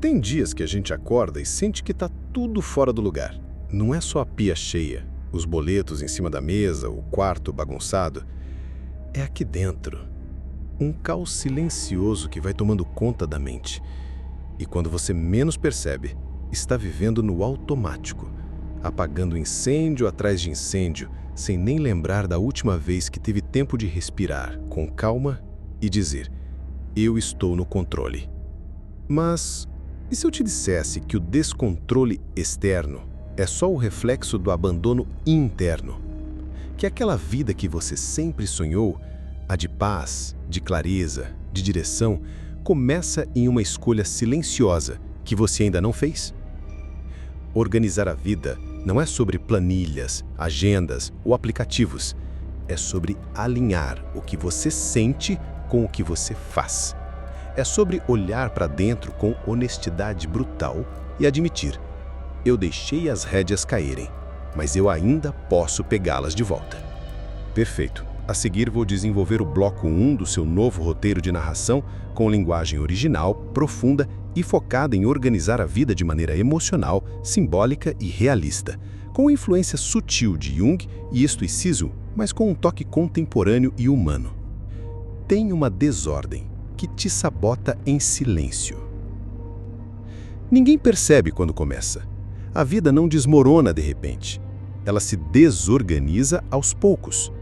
Tem dias que a gente acorda e sente que tá tudo fora do lugar. Não é só a pia cheia, os boletos em cima da mesa, o quarto bagunçado. É aqui dentro. Um caos silencioso que vai tomando conta da mente. E quando você menos percebe, está vivendo no automático, apagando incêndio atrás de incêndio, sem nem lembrar da última vez que teve tempo de respirar com calma e dizer: eu estou no controle. Mas e se eu te dissesse que o descontrole externo é só o reflexo do abandono interno? Que aquela vida que você sempre sonhou, a de paz, de clareza, de direção, começa em uma escolha silenciosa que você ainda não fez? Organizar a vida não é sobre planilhas, agendas ou aplicativos. É sobre alinhar o que você sente com o que você faz. É sobre olhar para dentro com honestidade brutal e admitir: eu deixei as rédeas caírem, mas eu ainda posso pegá-las de volta. Perfeito. A seguir vou desenvolver o bloco 1 do seu novo roteiro de narração com linguagem original, profunda e focada em organizar a vida de maneira emocional, simbólica e realista, com influência sutil de Jung e estoicismo, mas com um toque contemporâneo e humano. Tem uma desordem que te sabota em silêncio. Ninguém percebe quando começa. A vida não desmorona de repente. Ela se desorganiza aos poucos.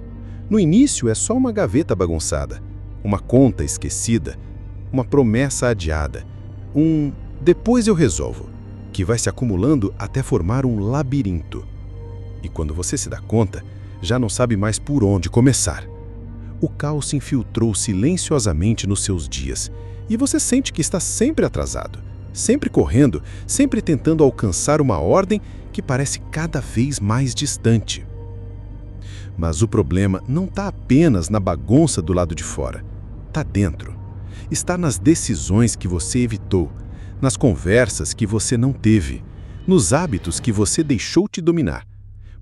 No início é só uma gaveta bagunçada, uma conta esquecida, uma promessa adiada, depois eu resolvo, que vai se acumulando até formar um labirinto. E quando você se dá conta, já não sabe mais por onde começar. O caos se infiltrou silenciosamente nos seus dias, e você sente que está sempre atrasado, sempre correndo, sempre tentando alcançar uma ordem que parece cada vez mais distante. Mas o problema não está apenas na bagunça do lado de fora, está dentro. Está nas decisões que você evitou, nas conversas que você não teve, nos hábitos que você deixou te dominar.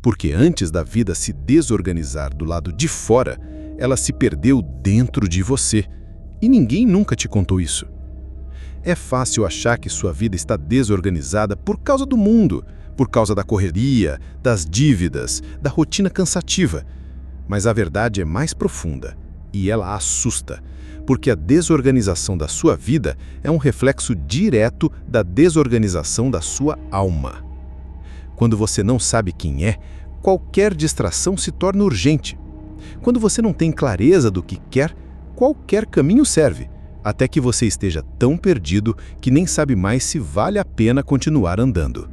Porque antes da vida se desorganizar do lado de fora, ela se perdeu dentro de você. E ninguém nunca te contou isso. É fácil achar que sua vida está desorganizada por causa do mundo, por causa da correria, das dívidas, da rotina cansativa. Mas a verdade é mais profunda e ela assusta, porque a desorganização da sua vida é um reflexo direto da desorganização da sua alma. Quando você não sabe quem é, qualquer distração se torna urgente. Quando você não tem clareza do que quer, qualquer caminho serve, até que você esteja tão perdido que nem sabe mais se vale a pena continuar andando.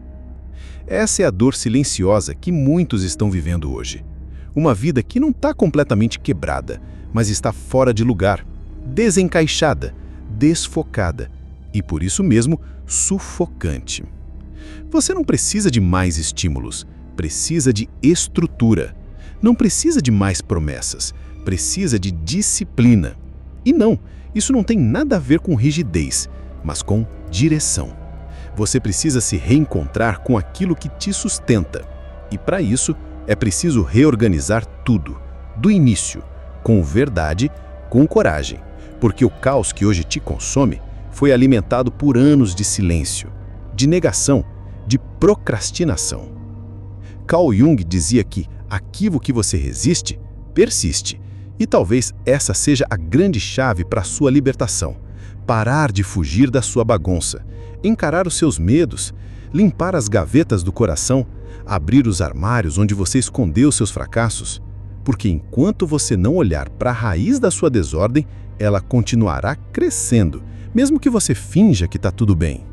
Essa é a dor silenciosa que muitos estão vivendo hoje. Uma vida que não está completamente quebrada, mas está fora de lugar, desencaixada, desfocada e, por isso mesmo, sufocante. Você não precisa de mais estímulos, precisa de estrutura. Não precisa de mais promessas, precisa de disciplina. E não, isso não tem nada a ver com rigidez, mas com direção. Você precisa se reencontrar com aquilo que te sustenta. E para isso, é preciso reorganizar tudo, do início, com verdade, com coragem. Porque o caos que hoje te consome foi alimentado por anos de silêncio, de negação, de procrastinação. Carl Jung dizia que aquilo que você resiste, persiste. E talvez essa seja a grande chave para a sua libertação. Parar de fugir da sua bagunça, encarar os seus medos, limpar as gavetas do coração, abrir os armários onde você escondeu seus fracassos. Porque enquanto você não olhar para a raiz da sua desordem, ela continuará crescendo, mesmo que você finja que está tudo bem.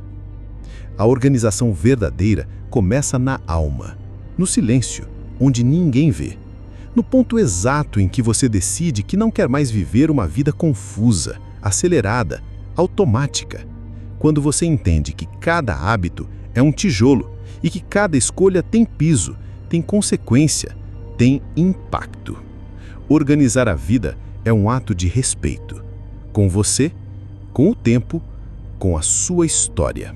A organização verdadeira começa na alma, no silêncio, onde ninguém vê. No ponto exato em que você decide que não quer mais viver uma vida confusa, acelerada, automática. Quando você entende que cada hábito é um tijolo e que cada escolha tem piso, tem consequência, tem impacto. Organizar a vida é um ato de respeito. Com você, com o tempo, com a sua história.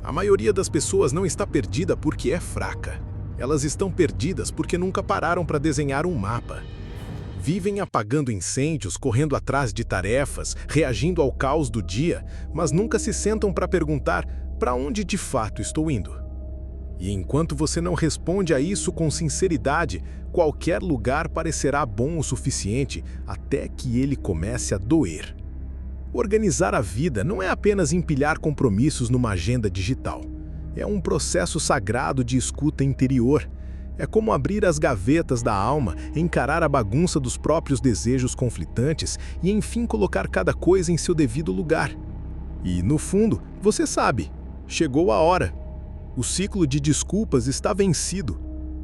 A maioria das pessoas não está perdida porque é fraca. Elas estão perdidas porque nunca pararam para desenhar um mapa. Vivem apagando incêndios, correndo atrás de tarefas, reagindo ao caos do dia, mas nunca se sentam para perguntar: para onde de fato estou indo? E enquanto você não responde a isso com sinceridade, qualquer lugar parecerá bom o suficiente até que ele comece a doer. Organizar a vida não é apenas empilhar compromissos numa agenda digital. É um processo sagrado de escuta interior. É como abrir as gavetas da alma, encarar a bagunça dos próprios desejos conflitantes e, enfim, colocar cada coisa em seu devido lugar. E, no fundo, você sabe, chegou a hora. O ciclo de desculpas está vencido.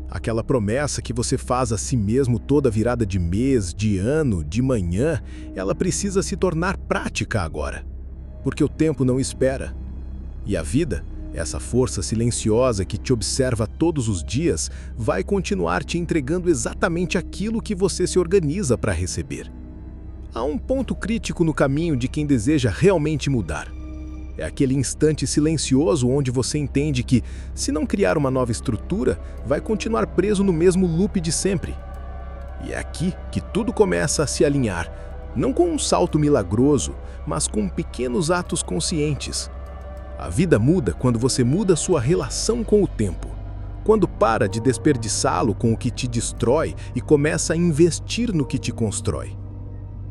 Aquela promessa que você faz a si mesmo toda virada de mês, de ano, de manhã, ela precisa se tornar prática agora. Porque o tempo não espera. E a vida, essa força silenciosa que te observa todos os dias, vai continuar te entregando exatamente aquilo que você se organiza para receber. Há um ponto crítico no caminho de quem deseja realmente mudar. É aquele instante silencioso onde você entende que, se não criar uma nova estrutura, vai continuar preso no mesmo loop de sempre. E é aqui que tudo começa a se alinhar, não com um salto milagroso, mas com pequenos atos conscientes. A vida muda quando você muda sua relação com o tempo. Quando para de desperdiçá-lo com o que te destrói e começa a investir no que te constrói.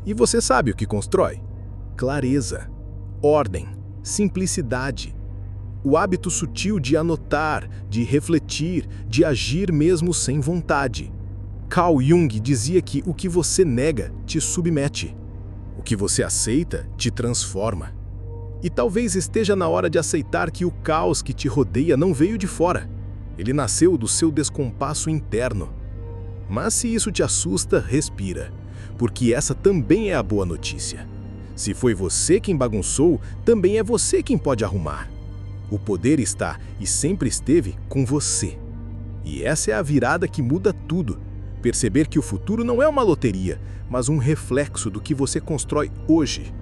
E você sabe o que constrói? Clareza, ordem, simplicidade. O hábito sutil de anotar, de refletir, de agir mesmo sem vontade. Carl Jung dizia que o que você nega te submete. O que você aceita te transforma. E talvez esteja na hora de aceitar que o caos que te rodeia não veio de fora. Ele nasceu do seu descompasso interno. Mas se isso te assusta, respira, porque essa também é a boa notícia. Se foi você quem bagunçou, também é você quem pode arrumar. O poder está, e sempre esteve, com você. E essa é a virada que muda tudo. Perceber que o futuro não é uma loteria, mas um reflexo do que você constrói hoje.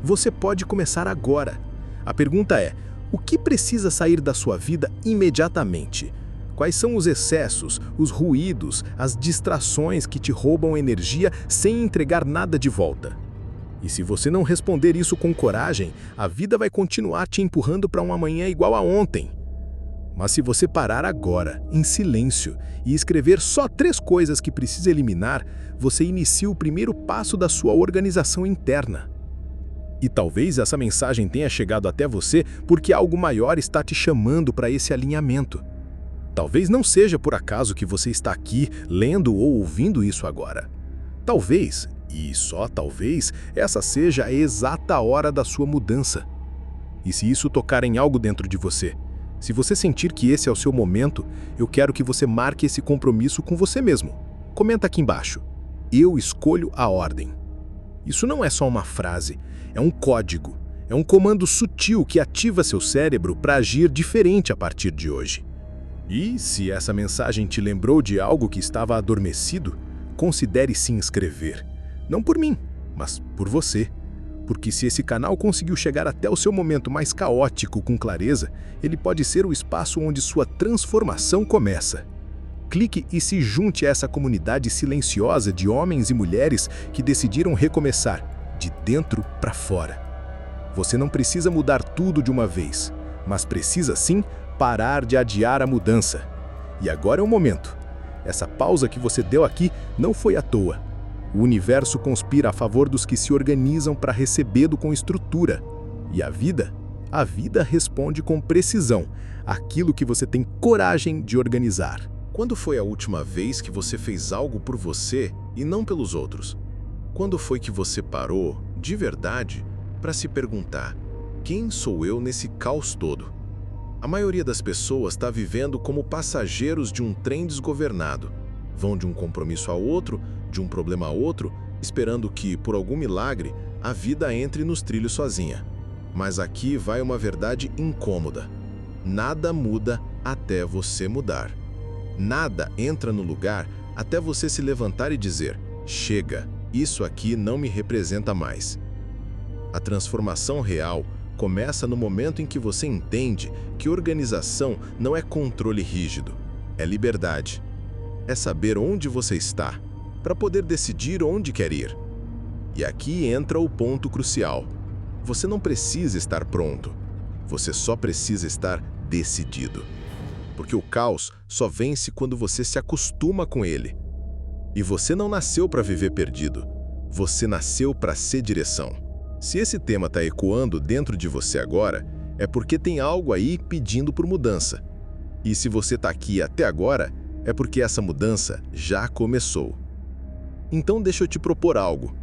Você pode começar agora. A pergunta é: o que precisa sair da sua vida imediatamente? Quais são os excessos, os ruídos, as distrações que te roubam energia sem entregar nada de volta? E se você não responder isso com coragem, a vida vai continuar te empurrando para um amanhã igual a ontem. Mas se você parar agora, em silêncio, e escrever só 3 coisas que precisa eliminar, você inicia o primeiro passo da sua organização interna. E talvez essa mensagem tenha chegado até você porque algo maior está te chamando para esse alinhamento. Talvez não seja por acaso que você está aqui, lendo ou ouvindo isso agora. Talvez, e só talvez, essa seja a exata hora da sua mudança. E se isso tocar em algo dentro de você, se você sentir que esse é o seu momento, eu quero que você marque esse compromisso com você mesmo. Comenta aqui embaixo. Eu escolho a ordem. Isso não é só uma frase, é um código. É um comando sutil que ativa seu cérebro para agir diferente a partir de hoje. E, se essa mensagem te lembrou de algo que estava adormecido, considere se inscrever. Não por mim, mas por você. Porque se esse canal conseguiu chegar até o seu momento mais caótico com clareza, ele pode ser o espaço onde sua transformação começa. Clique e se junte a essa comunidade silenciosa de homens e mulheres que decidiram recomeçar, de dentro para fora. Você não precisa mudar tudo de uma vez, mas precisa sim parar de adiar a mudança. E agora é o momento. Essa pausa que você deu aqui não foi à toa. O universo conspira a favor dos que se organizam para recebê-lo com estrutura. E a vida responde com precisão aquilo que você tem coragem de organizar. Quando foi a última vez que você fez algo por você e não pelos outros? Quando foi que você parou, de verdade, para se perguntar: quem sou eu nesse caos todo? A maioria das pessoas está vivendo como passageiros de um trem desgovernado. Vão de um compromisso a outro, de um problema a outro, esperando que, por algum milagre, a vida entre nos trilhos sozinha. Mas aqui vai uma verdade incômoda. Nada muda até você mudar. Nada entra no lugar até você se levantar e dizer: chega, isso aqui não me representa mais. A transformação real começa no momento em que você entende que organização não é controle rígido, é liberdade. É saber onde você está, para poder decidir onde quer ir. E aqui entra o ponto crucial. Você não precisa estar pronto. Você só precisa estar decidido. Porque o caos só vence quando você se acostuma com ele. E você não nasceu para viver perdido. Você nasceu para ser direção. Se esse tema está ecoando dentro de você agora, é porque tem algo aí pedindo por mudança. E se você está aqui até agora, é porque essa mudança já começou. Então deixa eu te propor algo.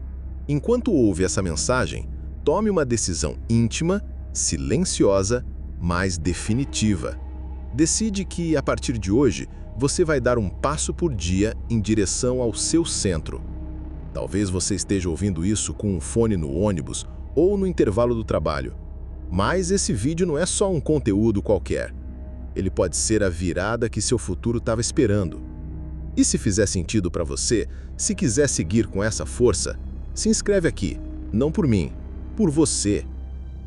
Enquanto ouve essa mensagem, tome uma decisão íntima, silenciosa, mas definitiva. Decide que, a partir de hoje, você vai dar um passo por dia em direção ao seu centro. Talvez você esteja ouvindo isso com um fone no ônibus ou no intervalo do trabalho. Mas esse vídeo não é só um conteúdo qualquer. Ele pode ser a virada que seu futuro estava esperando. E se fizer sentido para você, se quiser seguir com essa força, se inscreve aqui, não por mim, por você.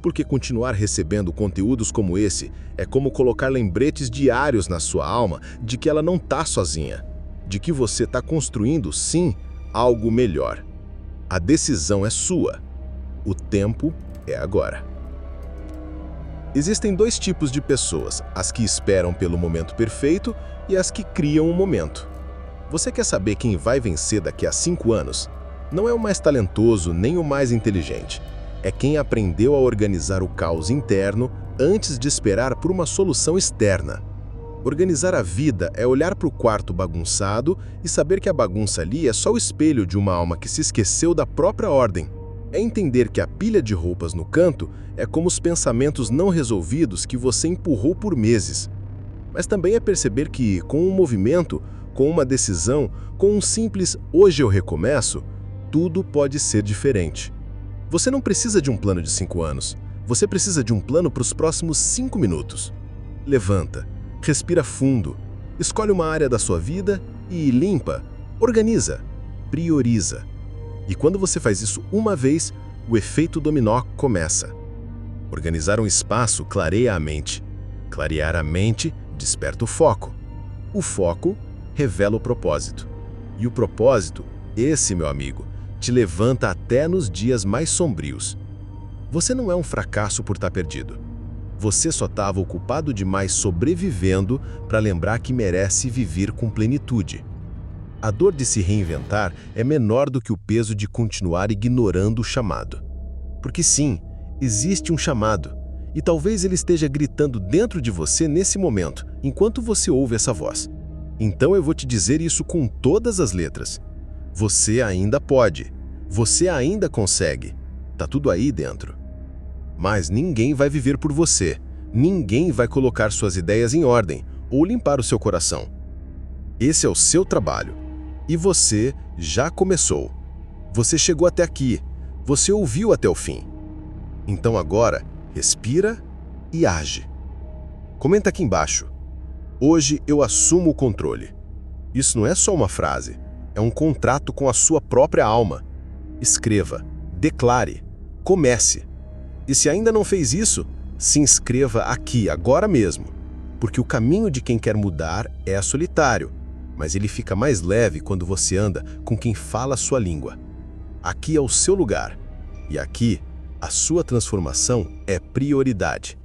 Porque continuar recebendo conteúdos como esse é como colocar lembretes diários na sua alma de que ela não está sozinha, de que você está construindo, sim, algo melhor. A decisão é sua. O tempo é agora. Existem dois tipos de pessoas, as que esperam pelo momento perfeito e as que criam o momento. Você quer saber quem vai vencer daqui a 5 anos? Não é o mais talentoso nem o mais inteligente. É quem aprendeu a organizar o caos interno antes de esperar por uma solução externa. Organizar a vida é olhar para o quarto bagunçado e saber que a bagunça ali é só o espelho de uma alma que se esqueceu da própria ordem. É entender que a pilha de roupas no canto é como os pensamentos não resolvidos que você empurrou por meses. Mas também é perceber que, com um movimento, com uma decisão, com um simples "hoje eu recomeço", tudo pode ser diferente. Você não precisa de um plano de 5 anos. Você precisa de um plano para os próximos 5 minutos. Levanta, respira fundo, escolhe uma área da sua vida e limpa, organiza, prioriza. E quando você faz isso uma vez, o efeito dominó começa. Organizar um espaço clareia a mente. Clarear a mente desperta o foco. O foco revela o propósito. E o propósito, esse, meu amigo, te levanta até nos dias mais sombrios. Você não é um fracasso por estar perdido. Você só estava ocupado demais sobrevivendo para lembrar que merece viver com plenitude. A dor de se reinventar é menor do que o peso de continuar ignorando o chamado. Porque sim, existe um chamado, e talvez ele esteja gritando dentro de você nesse momento, enquanto você ouve essa voz. Então eu vou te dizer isso com todas as letras. Você ainda pode. Você ainda consegue. Tá tudo aí dentro. Mas ninguém vai viver por você. Ninguém vai colocar suas ideias em ordem ou limpar o seu coração. Esse é o seu trabalho. E você já começou. Você chegou até aqui. Você ouviu até o fim. Então agora, respira e age. Comenta aqui embaixo. Hoje eu assumo o controle. Isso não é só uma frase. É um contrato com a sua própria alma. Escreva, declare, comece. E se ainda não fez isso, se inscreva aqui, agora mesmo. Porque o caminho de quem quer mudar é solitário, mas ele fica mais leve quando você anda com quem fala a sua língua. Aqui é o seu lugar. E aqui, a sua transformação é prioridade.